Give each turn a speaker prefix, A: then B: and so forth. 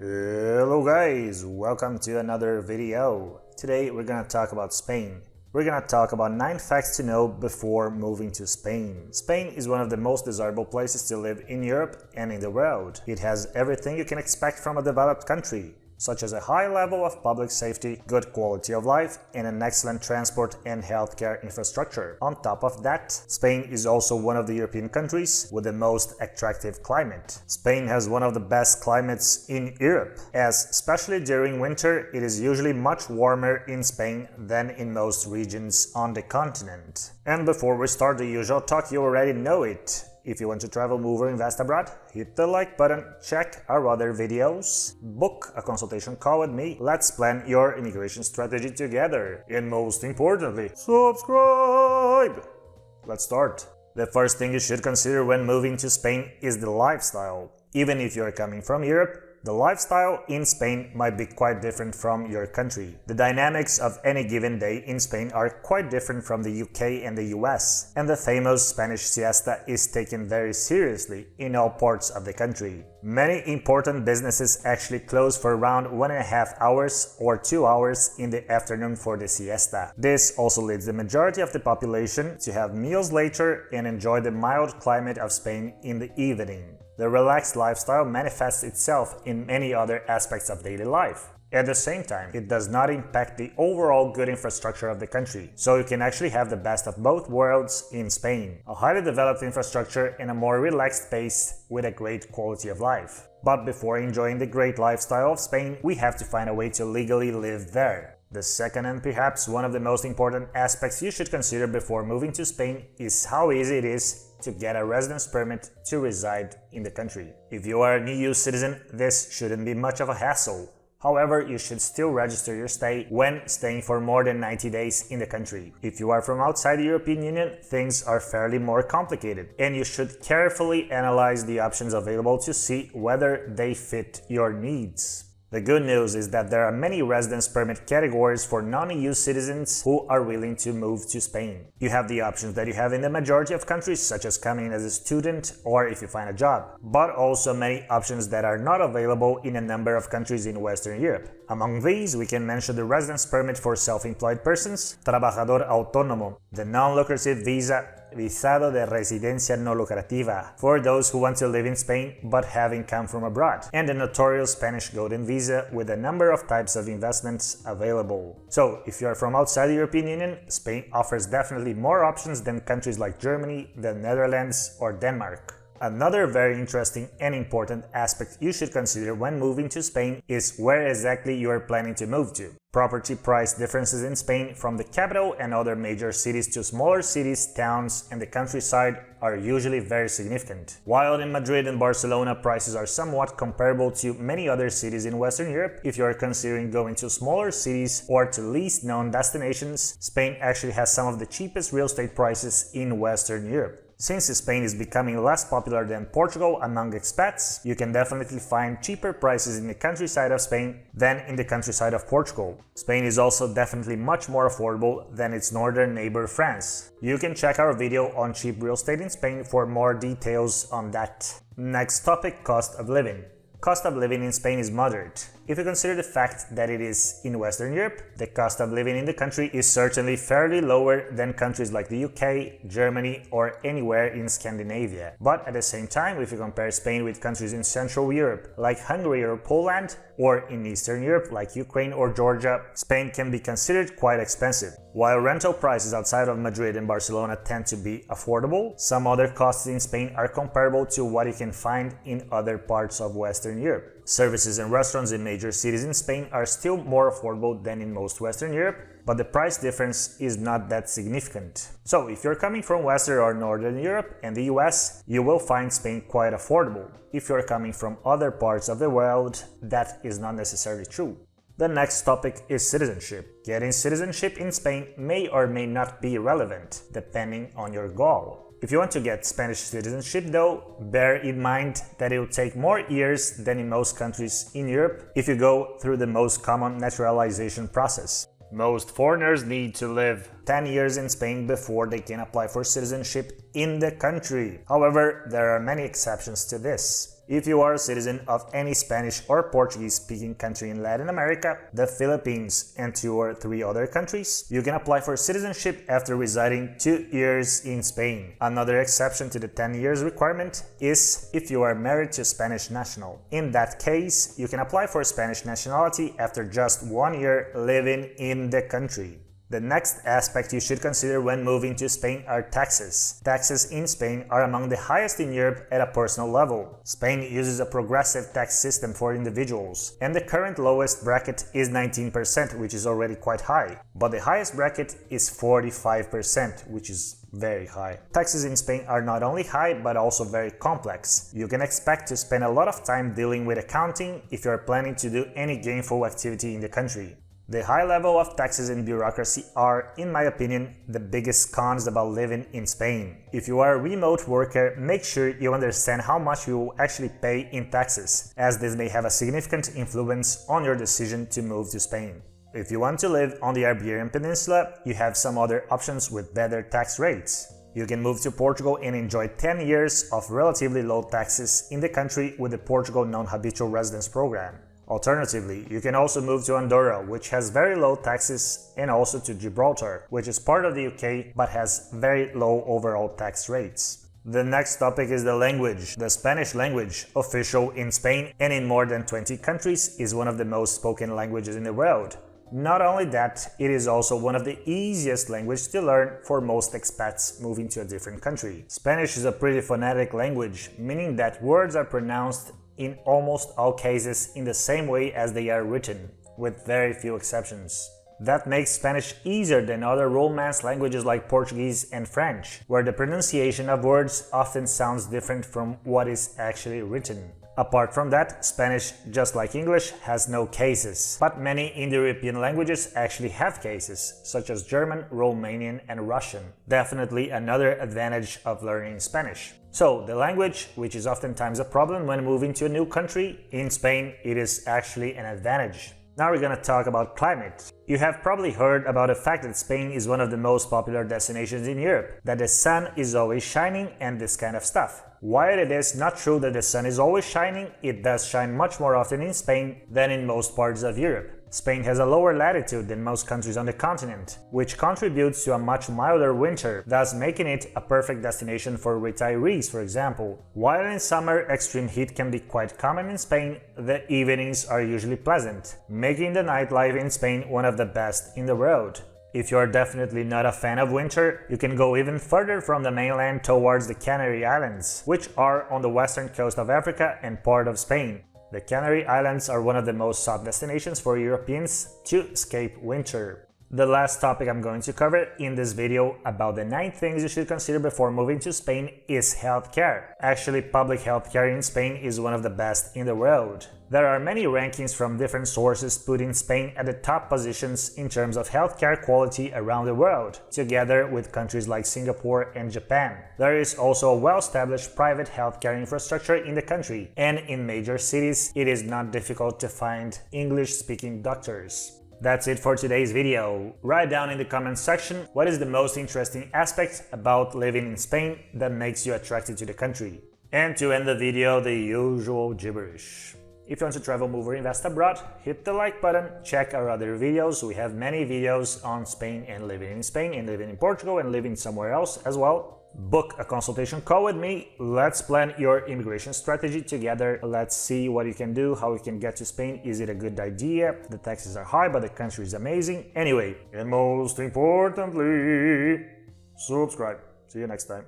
A: Hello guys, welcome to another video. Today we're gonna talk about Spain. We're gonna talk about 9 facts to know before moving to Spain. Spain is one of the most desirable places to live in Europe and in the world. It has everything you can expect from a developed country, such as a high level of public safety, good quality of life, and an excellent transport and healthcare infrastructure. On top of that, Spain is also one of the European countries with the most attractive climate. Spain has one of the best climates in Europe, as especially during winter, it is usually much warmer in Spain than in most regions on the continent. And before we start the usual talk, you already know it. If you want to travel, move, or invest abroad, hit the like button, check our other videos, book a consultation call with me, let's plan your immigration strategy together, and most importantly, subscribe! Let's start. The first thing you should consider when moving to Spain is the lifestyle. Even if you are coming from Europe, the lifestyle in Spain might be quite different from your country. The dynamics of any given day in Spain are quite different from the UK and the US, and the famous Spanish siesta is taken very seriously in all parts of the country. Many important businesses actually close for around 1.5 hours or 2 hours in the afternoon for the siesta. This also leads the majority of the population to have meals later and enjoy the mild climate of Spain in the evening. The relaxed lifestyle manifests itself in many other aspects of daily life. At the same time, it does not impact the overall good infrastructure of the country, so you can actually have the best of both worlds in Spain. A highly developed infrastructure and a more relaxed pace with a great quality of life. But before enjoying the great lifestyle of Spain, we have to find a way to legally live there. The second and perhaps one of the most important aspects you should consider before moving to Spain is how easy it is to get a residence permit to reside in the country. If you are an EU citizen, this shouldn't be much of a hassle. However, you should still register your stay when staying for more than 90 days in the country. If you are from outside the European Union, things are fairly more complicated, and you should carefully analyze the options available to see whether they fit your needs. The good news is that there are many residence permit categories for non-EU citizens who are willing to move to Spain. You have the options that you have in the majority of countries, such as coming as a student or if you find a job, but also many options that are not available in a number of countries in Western Europe. Among these, we can mention the residence permit for self-employed persons, trabajador autónomo, the non-lucrative visa, visado de residencia no lucrativa, for those who want to live in Spain but having come from abroad, and the notorious Spanish golden visa with a number of types of investments available. So, if you are from outside the European Union, Spain offers definitely more options than countries like Germany, the Netherlands, or Denmark. Another very interesting and important aspect you should consider when moving to Spain is where exactly you are planning to move to. Property price differences in Spain from the capital and other major cities to smaller cities, towns, and the countryside are usually very significant. While in Madrid and Barcelona prices are somewhat comparable to many other cities in Western Europe, if you are considering going to smaller cities or to least known destinations, Spain actually has some of the cheapest real estate prices in Western Europe. Since Spain is becoming less popular than Portugal among expats, you can definitely find cheaper prices in the countryside of Spain than in the countryside of Portugal. Spain is also definitely much more affordable than its northern neighbor France. You can check our video on cheap real estate in Spain for more details on that. Next topic, cost of living. Cost of living in Spain is moderate. If you consider the fact that it is in Western Europe, the cost of living in the country is certainly fairly lower than countries like the UK, Germany, or anywhere in Scandinavia. But at the same time, if you compare Spain with countries in Central Europe like Hungary or Poland, or in Eastern Europe like Ukraine or Georgia, Spain can be considered quite expensive. While rental prices outside of Madrid and Barcelona tend to be affordable, some other costs in Spain are comparable to what you can find in other parts of Western Europe. Services and restaurants in major cities in Spain are still more affordable than in most Western Europe, but the price difference is not that significant. So if you're coming from Western or Northern Europe and the US, you will find Spain quite affordable. If you're coming from other parts of the world, that is not necessarily true. The next topic is citizenship. Getting citizenship in Spain may or may not be relevant, depending on your goal. If you want to get Spanish citizenship though, bear in mind that it will take more years than in most countries in Europe if you go through the most common naturalization process. Most foreigners need to live 10 years in Spain before they can apply for citizenship in the country. However, there are many exceptions to this. If you are a citizen of any Spanish or Portuguese-speaking country in Latin America, the Philippines, and 2 or 3 other countries, you can apply for citizenship after residing 2 years in Spain. Another exception to the 10 years requirement is if you are married to a Spanish national. In that case, you can apply for Spanish nationality after just 1 year living in the country. The next aspect you should consider when moving to Spain are taxes. Taxes in Spain are among the highest in Europe at a personal level. Spain uses a progressive tax system for individuals, and the current lowest bracket is 19%, which is already quite high. But the highest bracket is 45%, which is very high. Taxes in Spain are not only high, but also very complex. You can expect to spend a lot of time dealing with accounting if you are planning to do any gainful activity in the country. The high level of taxes and bureaucracy are, in my opinion, the biggest cons about living in Spain. If you are a remote worker, make sure you understand how much you will actually pay in taxes, as this may have a significant influence on your decision to move to Spain. If you want to live on the Iberian Peninsula, you have some other options with better tax rates. You can move to Portugal and enjoy 10 years of relatively low taxes in the country with the Portugal Non-Habitual Residence Program. Alternatively, you can also move to Andorra, which has very low taxes, and also to Gibraltar, which is part of the UK but has very low overall tax rates. The next topic is the language. The Spanish language, official in Spain and in more than 20 countries, is one of the most spoken languages in the world. Not only that, it is also one of the easiest languages to learn for most expats moving to a different country. Spanish is a pretty phonetic language, meaning that words are pronounced in almost all cases in the same way as they are written, with very few exceptions. That makes Spanish easier than other Romance languages like Portuguese and French, where the pronunciation of words often sounds different from what is actually written. Apart from that, Spanish, just like English, has no cases, but many Indo-European languages actually have cases, such as German, Romanian, and Russian. Definitely another advantage of learning Spanish. So, the language, which is oftentimes a problem when moving to a new country, in Spain it is actually an advantage. Now we're gonna talk about climate. You have probably heard about the fact that Spain is one of the most popular destinations in Europe, that the sun is always shining and this kind of stuff. While it is not true that the sun is always shining, it does shine much more often in Spain than in most parts of Europe. Spain has a lower latitude than most countries on the continent, which contributes to a much milder winter, thus making it a perfect destination for retirees, for example. While in summer extreme heat can be quite common in Spain, the evenings are usually pleasant, making the nightlife in Spain one of the best in the world. If you are definitely not a fan of winter, you can go even further from the mainland towards the Canary Islands, which are on the western coast of Africa and part of Spain. The Canary Islands are one of the most sought destinations for Europeans to escape winter. The last topic I'm going to cover in this video about the 9 things you should consider before moving to Spain is healthcare. Actually, public healthcare in Spain is one of the best in the world. There are many rankings from different sources putting Spain at the top positions in terms of healthcare quality around the world, together with countries like Singapore and Japan. There is also a well-established private healthcare infrastructure in the country, and in major cities it is not difficult to find English-speaking doctors. That's it for today's video. Write down in the comments section what is the most interesting aspect about living in Spain that makes you attracted to the country. And to end the video, the usual gibberish. If you want to travel, move, or invest abroad, hit the like button, check our other videos. We have many videos on Spain and living in Spain and living in Portugal and living somewhere else as well. Book a consultation call with me. Let's plan your immigration strategy together. Let's see what you can do, how you can get to Spain. Is it a good idea? The taxes are high, but the country is amazing. Anyway, and most importantly, subscribe. See you next time.